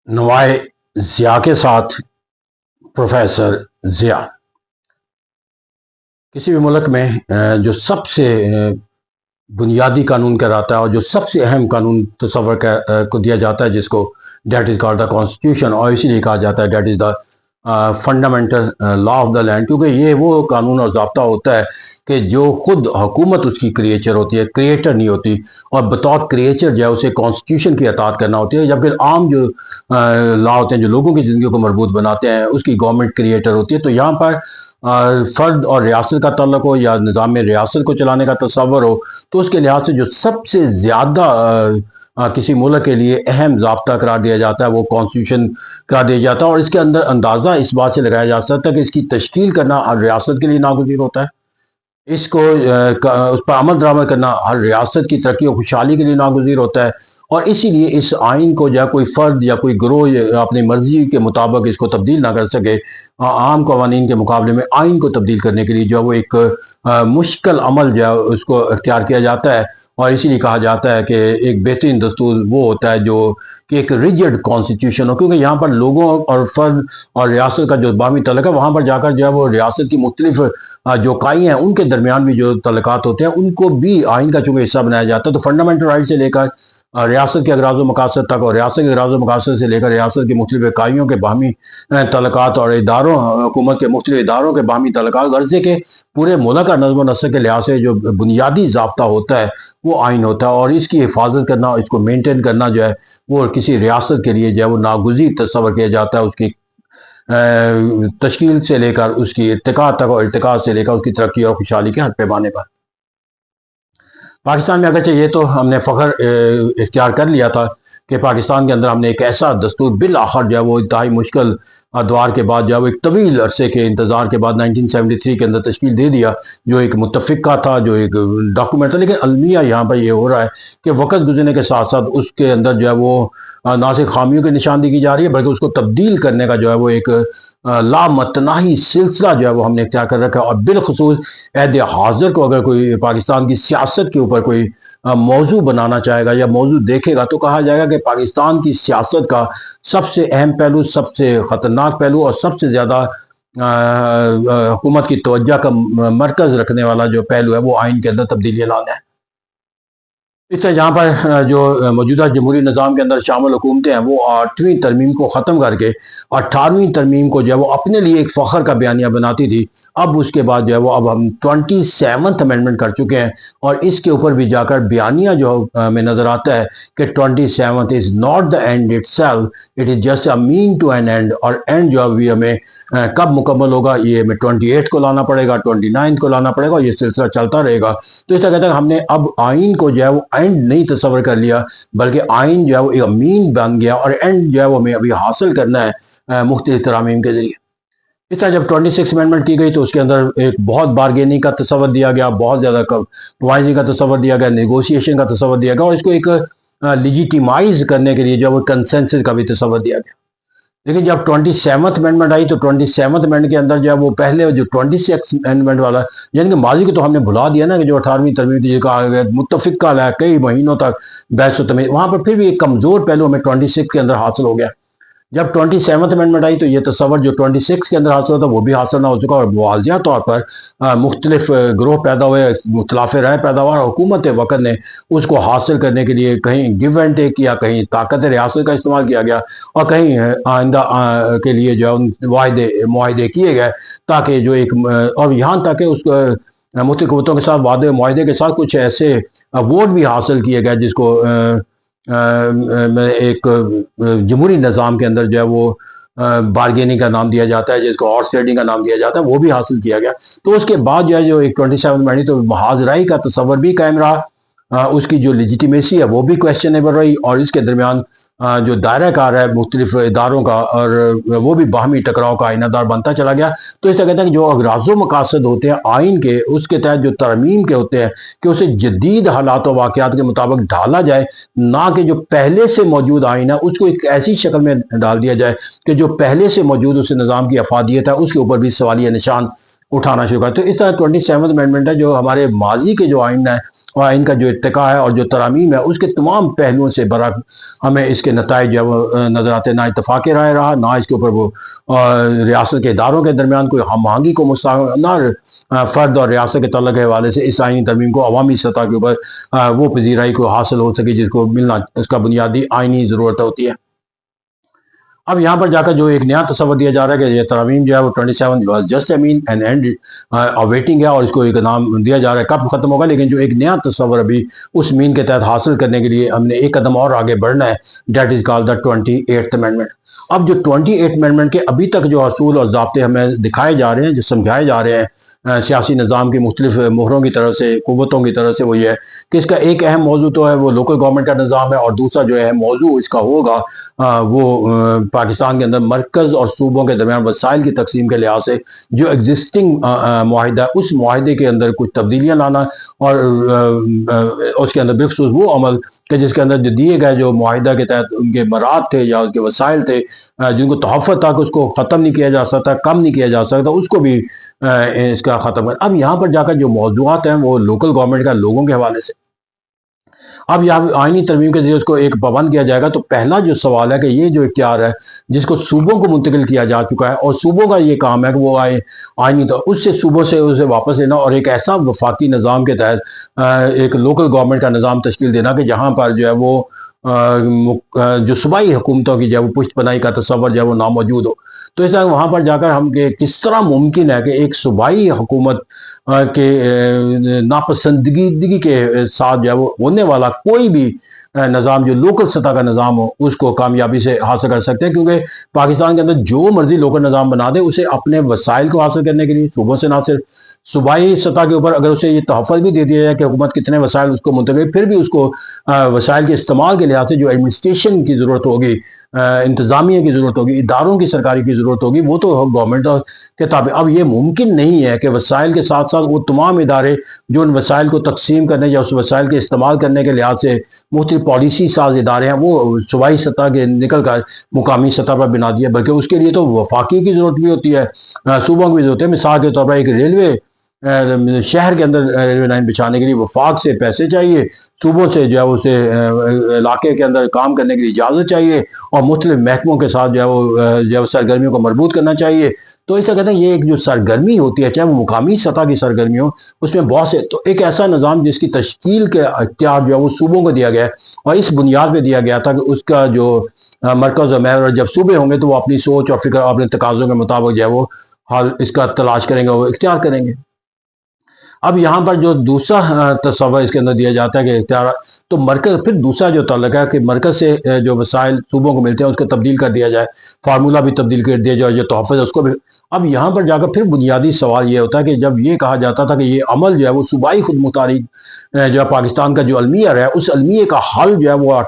نوائے ضیاء کے ساتھ پروفیسر ضیاء کسی بھی ملک میں جو سب سے بنیادی قانون کہلاتا ہے اور جو سب سے اہم قانون تصور کو دیا جاتا ہے جس کو that is called the constitution, اور اسی لیے کہا جاتا ہے that is the fundamental law of the land, کیونکہ یہ وہ قانون اور ضابطہ ہوتا ہے کہ جو خود حکومت اس کی کریچر ہوتی ہے، کریٹر نہیں ہوتی، اور بطور کریچر جو ہے اسے کانسٹیٹیوشن کی اطاعت کرنا ہوتی ہے، یا پھر عام جو لا ہوتے ہیں جو لوگوں کی زندگی کو مربوط بناتے ہیں اس کی گورنمنٹ کریٹر ہوتی ہے۔ تو یہاں پر فرد اور ریاست کا تعلق ہو یا نظام ریاست کو چلانے کا تصور ہو، تو اس کے لحاظ سے جو سب سے زیادہ کسی ملک کے لیے اہم ضابطہ قرار دیا جاتا ہے وہ کانسٹیٹیوشن قرار دیا جاتا ہے، اور اس کے اندر اندازہ اس بات سے لگایا جا سکتا ہے کہ اس کی تشکیل کرنا ہر ریاست کے لیے ناگزیر ہوتا ہے، اس کو اس پر عمل درآمد کرنا ہر ریاست کی ترقی و خوشحالی کے لیے ناگزیر ہوتا ہے، اور اسی لیے اس آئین کو جو کوئی فرد یا کوئی گروہ اپنی مرضی کے مطابق اس کو تبدیل نہ کر سکے۔ عام قوانین کے مقابلے میں آئین کو تبدیل کرنے کے لیے جو وہ ایک مشکل عمل جو ہے اس کو اختیار کیا جاتا ہے، اور اسی لیے کہا جاتا ہے کہ ایک بہترین دستور وہ ہوتا ہے جو کہ ایک ریجڈ کانسٹیٹیوشن ہو، کیونکہ یہاں پر لوگوں اور فرد اور ریاست کا جو باہمی تعلق ہے وہاں پر جا کر جو ہے وہ ریاست کی مختلف جو اکائی ہیں ان کے درمیان بھی جو تعلقات ہوتے ہیں ان کو بھی آئین کا چونکہ حصہ بنایا جاتا ہے۔ تو فنڈامنٹل رائٹ سے لے کر ریاست کے اغراض و مقاصد تک، اور ریاست کے اغراض و مقاصد سے لے کر ریاست کی مختلف اکائیوں کے باہمی تعلقات اور اداروں، حکومت کے مختلف اداروں کے باہمی تعلقات، غرض ہے کہ پورے ملک کا نظم و نسق کے لحاظ سے جو بنیادی ضابطہ ہوتا ہے وہ آئین ہوتا ہے، اور اس کی حفاظت کرنا، اس کو مینٹین کرنا جو ہے وہ کسی ریاست کے لیے جو ہے وہ ناگزیر تصور کیا جاتا ہے، اس کی تشکیل سے لے کر اس کی ارتقاء تک اور ارتقاء سے لے کر اس کی ترقی اور خوشحالی کے ہر پیمانے پر۔ پاکستان میں اگرچہ یہ تو ہم نے فخر اختیار کر لیا تھا کہ پاکستان کے اندر ہم نے ایک ایسا دستور بالآخر جو ہے وہ انتہائی مشکل ادوار کے بعد جو ہے وہ ایک طویل عرصے کے انتظار کے بعد 1973 کے اندر تشکیل دے دیا، جو ایک متفقہ تھا، جو ایک ڈاکومنٹ تھا، لیکن المیہ یہاں پر یہ ہو رہا ہے کہ وقت گزرنے کے ساتھ ساتھ اس کے اندر جو ہے وہ نہ صرف خامیوں کی نشاندہی کی جا رہی ہے بلکہ اس کو تبدیل کرنے کا جو ہے وہ ایک لامتناہی سلسلہ جو ہے وہ ہم نے اختیار کر رکھا ہے، اور بالخصوص عہد حاضر کو اگر کوئی پاکستان کی سیاست کے اوپر کوئی موضوع بنانا چاہے گا یا موضوع دیکھے گا تو کہا جائے گا کہ پاکستان کی سیاست کا سب سے اہم پہلو، سب سے خطرناک پہلو اور سب سے زیادہ حکومت کی توجہ کا مرکز رکھنے والا جو پہلو ہے وہ آئین کے اندر تبدیلی لانا ہے۔ اس طرح جہاں پر جو موجودہ جمہوری نظام کے اندر شامل حکومتیں ہیں وہ 8ویں ترمیم کو ختم کر کے 18ویں ترمیم کو جو ہے وہ اپنے لیے ایک فخر کا بیانیہ بناتی تھی، اب اس کے بعد جو ہے وہ اب ہم 27th امینڈمنٹ کر چکے ہیں، اور اس کے اوپر بھی جا کر بیانیہ جو ہمیں نظر آتا ہے کہ 27th is not the end itself, it is just a mean to an end, اور اینڈ جو ابھی ہمیں کب مکمل ہوگا یہ ہمیں 28 کو لانا پڑے گا، 29 کو لانا پڑے گا، اور یہ سلسلہ چلتا رہے گا۔ تو اس طرح کہتا ہے ہم نے اب آئین کو جو ہے وہ اینڈ نہیں تصور کر لیا بلکہ آئین جو ہے وہ ایک مین بن گیا، اور اینڈ جو ہے وہ ہمیں ابھی حاصل کرنا ہے مختلف ترامیم کے ذریعے۔ اس طرح جب 26 امینڈمنٹ کی گئی تو اس کے اندر ایک بہت بارگیننگ کا تصور دیا گیا، بہت زیادہ کمپرومائزنگ کا تصور دیا گیا، نیگوشیشن کا تصور دیا گیا، اور اس کو ایک لیجیٹیمائز کرنے کے لیے جو وہ کنسنسس کا بھی تصور دیا گیا۔ لیکن جب 27th امینڈمنٹ آئی تو 27th امینڈمنٹ کے اندر جو ہے وہ پہلے جو 26 امینڈمنٹ والا، یعنی کہ ماضی کو تو ہم نے بھلا دیا نا کہ جو 18ویں ترمیم تھی کہا گیا متفقہ ہے کئی مہینوں تک بحث و تمیز، وہاں پر پھر بھی ایک کمزور پہلو ہمیں 26 کے اندر حاصل ہو گیا۔ جب 27th امینڈمنٹ آئی تو یہ تصور جو 26 کے اندر حاصل ہوتا وہ بھی حاصل نہ ہو چکا، اور واضح طور پر مختلف گروہ پیدا ہوئے، مختلف رائے پیدا ہوا، اور حکومت وقت نے اس کو حاصل کرنے کے لیے کہیں گیو اینڈ ٹیک کیا، کہیں طاقت ریاست کا استعمال کیا گیا، اور کہیں آئندہ کے لیے جو ہے معاہدے کیے گئے تاکہ جو ایک، اور یہاں تک کہ اس مختلف قوتوں کے ساتھ وعدے معاہدے کے ساتھ کچھ ایسے ووٹ بھی حاصل کیے گئے جس کو ایک جمہوری نظام کے اندر جو ہے وہ بارگیننگ کا نام دیا جاتا ہے، جس کو ہارس ٹریڈنگ کا نام دیا جاتا ہے، وہ بھی حاصل کیا گیا۔ تو اس کے بعد جو ہے جو ایک 27 بنی تو محاذ رائی کا تصور بھی قائم رہا، اس کی جو لیجیٹیمیسی ہے وہ بھی کویسچنیبل رہی، اور اس کے درمیان جو دائرہ کار ہے مختلف اداروں کا اور وہ بھی باہمی ٹکراؤ کا آئینہ دار بنتا چلا گیا۔ تو اس طرح کہتے ہیں کہ جو اغراض و مقاصد ہوتے ہیں آئین کے، اس کے تحت جو ترمیم کے ہوتے ہیں کہ اسے جدید حالات و واقعات کے مطابق ڈھالا جائے، نہ کہ جو پہلے سے موجود آئین ہے اس کو ایک ایسی شکل میں ڈال دیا جائے کہ جو پہلے سے موجود اس نظام کی افادیت ہے اس کے اوپر بھی سوالیہ نشان اٹھانا شروع کر۔ تو اس طرح 27 امینڈمنٹ ہے جو ہمارے ماضی کے جو آئین ہے اور ان کا جو ارتقاء ہے اور جو ترامیم ہے اس کے تمام پہلوؤں سے ہمیں اس کے نتائج جو وہ نظر آتے ہیں۔ نہ اتفاق رائے رہا، نہ اس کے اوپر وہ ریاست کے اداروں کے درمیان کوئی ہم آہنگی کو نہ فرد اور ریاست کے تعلق کے حوالے سے اس آئینی ترمیم کو عوامی سطح کے اوپر وہ پذیرائی کو حاصل ہو سکے جس کو ملنا اس کا بنیادی آئینی ضرورت ہوتی ہے۔ اب یہاں پر جا کر جو ایک نیا تصور دیا جا رہا ہے کہ یہ ترامیم جو ہے وہ 27 just mean end end waiting ہے، اور اس کو ایک نام دیا جا رہا ہے کب ختم ہوگا، لیکن جو ایک نیا تصور ابھی اس مین کے تحت حاصل کرنے کے لیے ہم نے ایک قدم اور آگے بڑھنا ہے، that is call the 28th amendment. اب جو 28 امینڈمنٹ کے ابھی تک جو اصول اور ضابطے ہمیں دکھائے جا رہے ہیں، جو سمجھائے جا رہے ہیں سیاسی نظام کی مختلف مہروں کی طرف سے، قوتوں کی طرف سے، وہ یہ ہے کہ اس کا ایک اہم موضوع تو ہے وہ لوکل گورنمنٹ کا نظام ہے، اور دوسرا جو اہم موضوع اس کا ہوگا وہ پاکستان کے اندر مرکز اور صوبوں کے درمیان وسائل کی تقسیم کے لحاظ سے جو ایگزسٹنگ معاہدہ ہے اس معاہدے کے اندر کچھ تبدیلیاں لانا، اور اس کے اندر بالخصوص وہ عمل کہ جس کے اندر جو دیے گئے جو معاہدہ کے تحت ان کے مراد تھے یا ان کے وسائل تھے جن کو تحفظ تھا کہ اس کو ختم نہیں کیا جا سکتا، کم نہیں کیا جا سکتا، اس کو بھی اس کا ختم کر۔ اب یہاں پر جا کر جو موضوعات ہیں وہ لوکل گورنمنٹ کا لوگوں کے حوالے سے، اب یہاں آئینی ترمیم کے ذریعے اس کو ایک پابند کیا جائے گا۔ تو پہلا جو سوال ہے کہ یہ جو اختیار ہے جس کو صوبوں کو منتقل کیا جا چکا ہے، اور صوبوں کا یہ کام ہے کہ وہ آئینی طور اس سے صوبوں سے اسے واپس لینا اور ایک ایسا وفاقی نظام کے تحت ایک لوکل گورنمنٹ کا نظام تشکیل دینا کہ جہاں پر جو ہے وہ جو صوبائی حکومتوں کی جو ہے وہ پشت پناہی کا تصور جو ہے وہ ناموجود ہو۔ تو اس طرح وہاں پر جا کر ہم کہ کس طرح ممکن ہے کہ ایک صوبائی حکومت کے ناپسندیدگی کے ساتھ جو ہے وہ ہونے والا کوئی بھی نظام جو لوکل سطح کا نظام ہو اس کو کامیابی سے حاصل کر سکتے ہیں، کیونکہ پاکستان کے اندر جو مرضی لوکل نظام بنا دے اسے اپنے وسائل کو حاصل کرنے کے لیے صوبوں سے نہ صرف صوبائی سطح کے اوپر اگر اسے یہ تحفظ بھی دے دیا جائے کہ حکومت کتنے وسائل اس کو منتقل، پھر بھی اس کو وسائل کے استعمال کے لحاظ سے جو ایڈمنسٹریشن کی ضرورت ہوگی، انتظامیہ کی ضرورت ہوگی، اداروں کی سرکاری کی ضرورت ہوگی، وہ تو گورنمنٹ کے تابع۔ اب یہ ممکن نہیں ہے کہ وسائل کے ساتھ ساتھ وہ تمام ادارے جو ان وسائل کو تقسیم کرنے یا اس وسائل کے استعمال کرنے کے لحاظ سے مختلف پالیسی ساز ادارے ہیں وہ صوبائی سطح کے نکل کر مقامی سطح پر بنا دیا، بلکہ اس کے لیے تو وفاقی کی ضرورت بھی ہوتی ہے، صوبوں کی بھی ضرورت ہے۔ مثال کے طور پر ایک ریلوے شہر کے اندر ریلوے لائن بچھانے کے لیے وفاق سے پیسے چاہیے، صوبوں سے جو ہے اسے علاقے کے اندر کام کرنے کی اجازت چاہیے، اور مختلف محکموں کے ساتھ جو ہے سرگرمیوں کو مربوط کرنا چاہیے۔ تو اس کا کہتے ہیں یہ ایک جو سرگرمی ہوتی ہے چاہے وہ مقامی سطح کی سرگرمی ہو، اس میں بہت سے تو ایک ایسا نظام جس کی تشکیل کے اختیار جو ہے وہ صوبوں کو دیا گیا ہے، اور اس بنیاد پہ دیا گیا تھا کہ اس کا جو مرکز و محور جب صوبے ہوں گے تو وہ اپنی سوچ اور فکر اپنے تقاضوں کے مطابق جو ہے وہ حال اس کا تلاش کریں گے، وہ اختیار کریں گے۔ اب یہاں پر جو دوسرا تصور اس کے اندر دیا جاتا ہے کہ اختیارات تو مرکز، پھر دوسرا جو تعلق ہے کہ مرکز سے جو وسائل صوبوں کو ملتے ہیں اس کو تبدیل کر دیا جائے، فارمولہ بھی تبدیل کر دیا جائے، جو تحفظ ہے اس کو بھی۔ اب یہاں پر جا کر پھر بنیادی سوال یہ ہوتا ہے کہ جب یہ کہا جاتا تھا کہ یہ عمل جو ہے وہ صوبائی خود مختاری جو ہے پاکستان کا جو المیہ ہے اس المیہ کا حل جو ہے وہ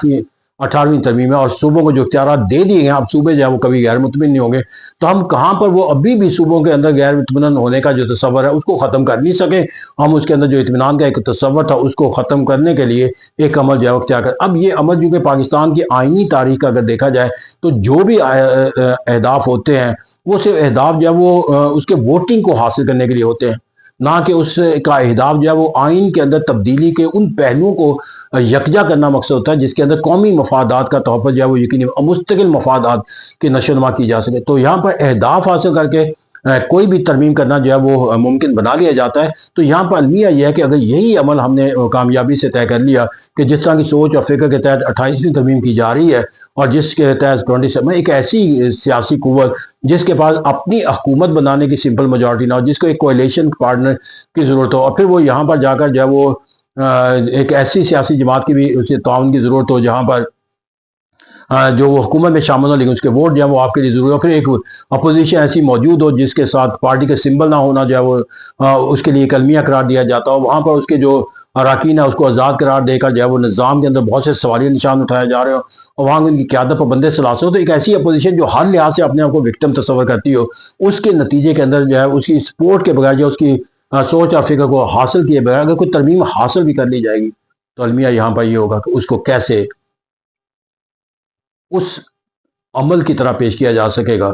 18ویں ترمیم ہے، اور صوبوں کو جو اختیارات دے دیے ہیں اب صوبے جو ہے وہ کبھی غیر مطمئن نہیں ہوں گے۔ تو ہم کہاں پر وہ ابھی بھی صوبوں کے اندر غیر مطمئن ہونے کا جو تصور ہے اس کو ختم کر نہیں سکے، ہم اس کے اندر جو اطمینان کا ایک تصور تھا اس کو ختم کرنے کے لیے ایک عمل جو ہے اختیار کر۔ اب یہ عمل جو کہ پاکستان کی آئینی تاریخ کا اگر دیکھا جائے تو جو بھی اہداف ہوتے ہیں وہ صرف اہداف جو ہے وہ اس کے ووٹنگ کو حاصل کرنے کے لیے ہوتے ہیں، نہ کہ اس کا اہداف جو ہے وہ آئین کے اندر تبدیلی کے ان پہلوؤں کو یکجا کرنا مقصد ہوتا ہے جس کے اندر قومی مفادات کا تحفظ جو ہے وہ یقینی مستقل مفادات کی نشو و نما کی جا سکے۔ تو یہاں پر اہداف حاصل کر کے کوئی بھی ترمیم کرنا جو ہے وہ ممکن بنا لیا جاتا ہے۔ تو یہاں پر المیہ یہ ہے کہ اگر یہی عمل ہم نے کامیابی سے طے کر لیا کہ جس طرح کی سوچ اور فکر کے تحت 28ویں ترمیم کی جا رہی ہے، اور جس کے تحت 27 ایک ایسی سیاسی قوت جس کے پاس اپنی حکومت بنانے کی سمپل میجورٹی نہ ہو، جس کو ایک کولیشن پارٹنر کی ضرورت ہو، اور پھر وہ یہاں پر جا کر جو ہے وہ ایک ایسی سیاسی جماعت کی بھی اسے تعاون کی ضرورت ہو جہاں پر جو وہ حکومت میں شامل ہو لیکن اس کے ووٹ جو ہے وہ آپ کے لیے ضروری ہو، پھر ایک اپوزیشن ایسی موجود ہو جس کے ساتھ پارٹی کا سمبل نہ ہونا جو ہے وہ اس کے لیے ایک المیہ قرار دیا جاتا ہو، وہاں پر اس کے جو اراکین ہے اس کو آزاد قرار دے کر جو ہے وہ نظام کے اندر بہت سے سوالیہ نشان اٹھائے جا رہے ہو، اور وہاں ان کی قیادت پر بندے سلاسل ہو۔ تو ایک ایسی اپوزیشن جو ہر لحاظ سے اپنے آپ کو وکٹم تصور کرتی ہو، اس کے نتیجے کے اندر جو ہے اس کی سپورٹ کے بغیر جو اس کی سوچ اور فکر کو حاصل کیے بغیر اگر کوئی ترمیم حاصل بھی کر لی جائے گی تو المیہ یہاں پر یہ ہوگا کہ اس کو کیسے اس عمل کی طرح پیش کیا جا سکے گا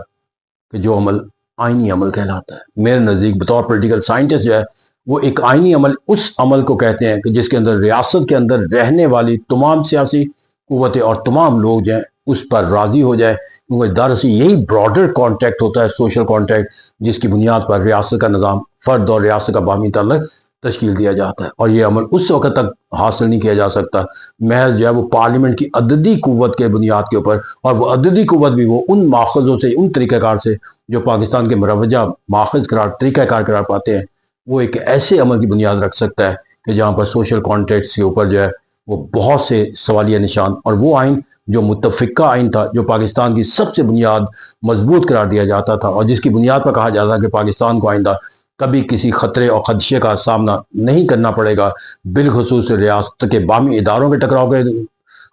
کہ جو عمل آئینی عمل کہلاتا ہے۔ میرے نزدیک بطور پولیٹیکل سائنٹسٹ جو ہے وہ ایک آئینی عمل اس عمل کو کہتے ہیں کہ جس کے اندر ریاست کے اندر رہنے والی تمام سیاسی قوتیں اور تمام لوگ جو ہیں اس پر راضی ہو جائے، کیونکہ دراصل یہی براڈر کانٹیکٹ ہوتا ہے، سوشل کانٹیکٹ، جس کی بنیاد پر ریاست کا نظام، فرد اور ریاست کا باہمی تعلق تشکیل دیا جاتا ہے۔ اور یہ عمل اس وقت تک حاصل نہیں کیا جا سکتا محض جو ہے وہ پارلیمنٹ کی عددی قوت کے بنیاد کے اوپر، اور وہ عددی قوت بھی وہ ان ماخذوں سے، ان طریقہ کار سے جو پاکستان کے مروجہ ماخذ قرار، طریقہ کار قرار پاتے ہیں، وہ ایک ایسے عمل کی بنیاد رکھ سکتا ہے کہ جہاں پر سوشل کانٹیکٹس کے اوپر جو ہے وہ بہت سے سوالیہ نشان، اور وہ آئین جو متفقہ آئین تھا، جو پاکستان کی سب سے بنیاد مضبوط قرار دیا جاتا تھا، اور جس کی بنیاد پر کہا جاتا کہ پاکستان کو آئندہ کبھی کسی خطرے اور خدشے کا سامنا نہیں کرنا پڑے گا، بالخصوص ریاست کے باہمی اداروں کے ٹکراؤ کے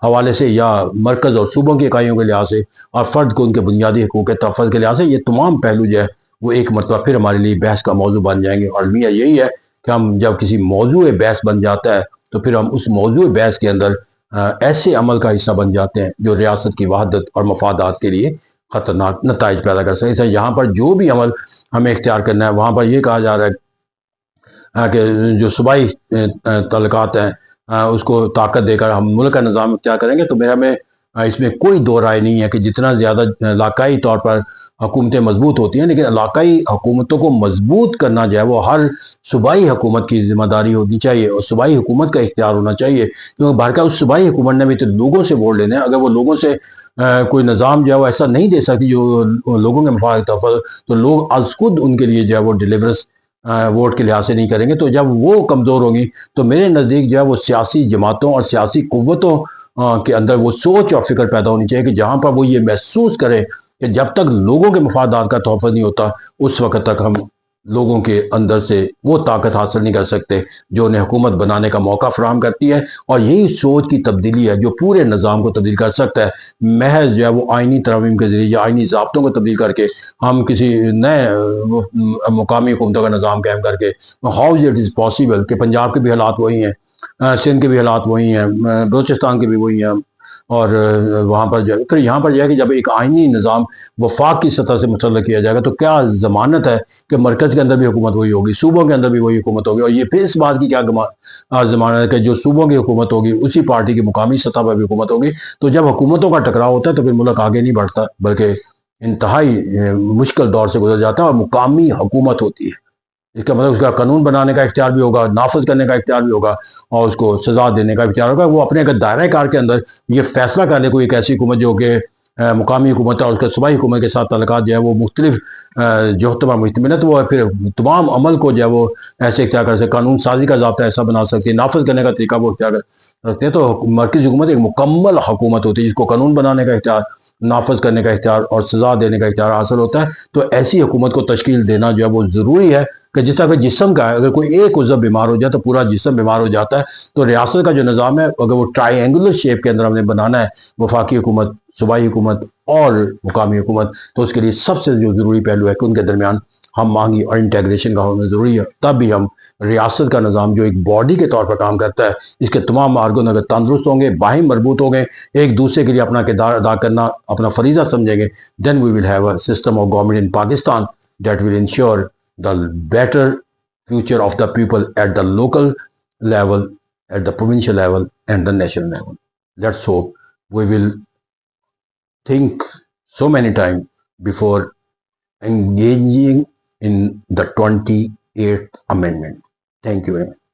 حوالے سے، یا مرکز اور صوبوں کی اکائیوں کے لحاظ سے، اور فرد کو ان کے بنیادی حقوق کے تحفظ کے لحاظ سے، یہ تمام پہلو جو ہے وہ ایک مرتبہ پھر ہمارے لیے بحث کا موضوع بن جائیں گے۔ اور المیہ یہی ہے کہ ہم جب کسی موضوع بحث بن جاتا ہے تو پھر ہم اس موضوع بحث کے اندر ایسے عمل کا حصہ بن جاتے ہیں جو ریاست کی وحدت اور مفادات کے لیے خطرناک نتائج پیدا کر سکتے ہیں۔ یہاں پر جو بھی عمل ہمیں اختیار کرنا ہے، وہاں پر یہ کہا جا رہا ہے کہ جو صوبائی تعلقات ہیں اس کو طاقت دے کر ہم ملک کا نظام اختیار کریں گے، تو میرا میں اس میں کوئی دو رائے نہیں ہے کہ جتنا زیادہ علاقائی طور پر حکومتیں مضبوط ہوتی ہیں، لیکن علاقائی حکومتوں کو مضبوط کرنا جو ہے وہ ہر صوبائی حکومت کی ذمہ داری ہونی چاہیے، اور صوبائی حکومت کا اختیار ہونا چاہیے، کیونکہ بہرکیف اس صوبائی حکومت نے بھی تو لوگوں سے ووٹ لینے ہیں۔ اگر وہ لوگوں سے کوئی نظام جو ہے وہ ایسا نہیں دے سکتی جو لوگوں کے مفاد تو لوگ از خود ان کے لیے جو ہے وہ ڈیلیورنس ووٹ کے لحاظ سے نہیں کریں گے۔ تو جب وہ کمزور ہوں گی تو میرے نزدیک جو ہے وہ سیاسی جماعتوں اور سیاسی قوتوں کے اندر وہ سوچ اور فکر پیدا ہونی چاہیے کہ جہاں پر وہ یہ محسوس کرے کہ جب تک لوگوں کے مفادات کا تحفظ نہیں ہوتا، اس وقت تک ہم لوگوں کے اندر سے وہ طاقت حاصل نہیں کر سکتے جو انہیں حکومت بنانے کا موقع فراہم کرتی ہے۔ اور یہی سوچ کی تبدیلی ہے جو پورے نظام کو تبدیل کر سکتا ہے، محض جو ہے وہ آئینی ترامیم کے ذریعے یا آئینی ضابطوں کو تبدیل کر کے ہم کسی نئے مقامی حکومتوں کا نظام قائم کر کے۔ ہاؤ اٹ از پاسبل کہ پنجاب کے بھی حالات وہی ہیں، سندھ کے بھی حالات وہی ہیں، بلوچستان کے بھی وہی ہیں، اور وہاں پر جو ہے پھر یہاں پر جو ہے کہ جب ایک آئینی نظام وفاق کی سطح سے مسلط کیا جائے گا تو کیا ضمانت ہے کہ مرکز کے اندر بھی حکومت وہی ہوگی، صوبوں کے اندر بھی وہی حکومت ہوگی، اور یہ پھر اس بات کی کیا ضمانت ہے کہ جو صوبوں کی حکومت ہوگی اسی پارٹی کی مقامی سطح پر بھی حکومت ہوگی۔ تو جب حکومتوں کا ٹکراؤ ہوتا ہے تو پھر ملک آگے نہیں بڑھتا بلکہ انتہائی مشکل دور سے گزر جاتا ہے، اور مقامی حکومت ہوتی ہے، اس کا مطلب اس کا قانون بنانے کا اختیار بھی ہوگا، نافذ کرنے کا اختیار بھی ہوگا، اور اس کو سزا دینے کا اختیار ہوگا۔ وہ اپنے اگر دائرۂ کار کے اندر یہ فیصلہ کر لے کوئی ایک ایسی حکومت جو کہ مقامی حکومت اور اس کے صوبائی حکومت کے ساتھ تعلقات جو ہے وہ مختلف جوہتوں پر مشتمل ہے، تو وہ پھر تمام عمل کو جو ہے وہ ایسے اختیار کر سکتے، قانون سازی کا ضابطہ ایسا بنا سکتی ہے، نافذ کرنے کا طریقہ وہ اختیار کر سکتے ہیں۔ تو مرکزی حکومت ایک مکمل حکومت ہوتی ہے جس کو قانون بنانے کا اختیار، نافذ کرنے کا اختیار اور سزا دینے کا اختیار حاصل ہوتا ہے۔ تو ایسی حکومت کو تشکیل دینا جو ہے وہ ضروری ہے کہ جس طرح جسم کا ہے، اگر کوئی ایک عضو بیمار ہو جائے تو پورا جسم بیمار ہو جاتا ہے۔ تو ریاست کا جو نظام ہے اگر وہ ٹرائی اینگولر شیپ کے اندر ہم نے بنانا ہے، وفاقی حکومت، صوبائی حکومت اور مقامی حکومت، تو اس کے لیے سب سے جو ضروری پہلو ہے کہ ان کے درمیان ہم آہنگی اور انٹیگریشن کا ہونا ضروری ہے، تب بھی ہم ریاست کا نظام جو ایک باڈی کے طور پر کام کرتا ہے، اس کے تمام آرگن اگر تندرست ہوں گے، باہم مربوط ہوں گے، ایک دوسرے کے لیے اپنا کردار ادا کرنا اپنا فریضہ سمجھیں گے، then we will have a system of government in Pakistan that will ensure the better future of the people at the local level, at the provincial level and the national level. Let's hope we will think so many times before engaging in the 28th amendment. Thank you very much.